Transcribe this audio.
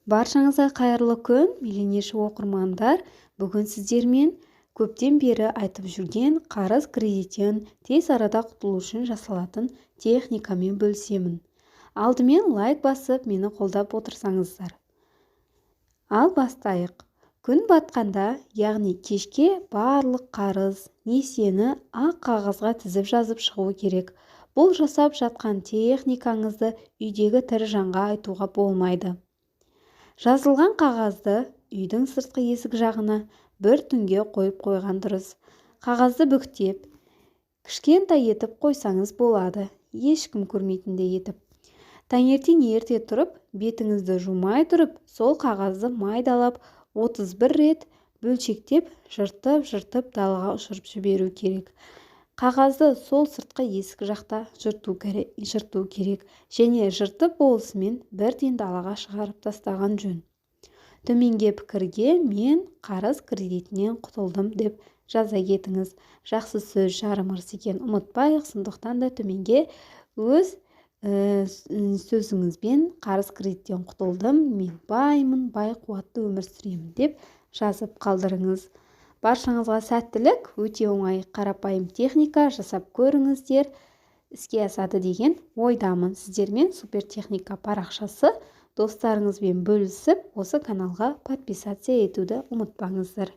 Баршаңызға қайырлы күн, мейлінеші оқырмандар. Бүгін сіздермен көптен бері айтып жүрген қарыз кредиттен тез арада құтылу үшін жасалатын техникамен бөлісемін. Алдымен лайк басып, мені қолдап отырсаңыздар. Ал бастайық. Күн батқанда, яғни кешке барлық қарыз, несиені ақ қағазға тізіп жазып шығу керек. Бұл жасап жатқан техникаңызды үйдегі тірі жанға айтуға болмайды. Жазылған қағазды үйдің сыртқы есік жағына бір түнге қойып қойған дұрыс. Қағазды бүктеп, кішкентай етіп қойсаңыз болады, ешкім көрмейтіндей етіп. Таңертең ерте тұрып, бетіңізді жумай тұрып, сол қағазды майдалап 31 рет бөлшектеп, жыртып далаға ұшырып жіберу керек. Қағазды сол сыртқы есік жақта жырту керек, және жыртып болысымен бірден далаға шығарып тастаған жөн. Төменге пікірге мен қарыз кредитінен құтылдым деп жаза кетіңіз. Жақсы сөз жарым ырыс екенін ұмытпайық, сондықтан да төменге өз сөзіңізбен қарыз кредиттен құтылдым, мен баймын, бай қуатты өмір сүремін деп жазып қалдырыңыз. Баршаңызға сәттілік, өте оңай қарапайым техника жасап көріңіздер, іске асады деген ойдамын. Сіздермен супертехника парақшасы достарыңызбен бөлісіп, осы каналға подписация етуді ұмытпаңыздар.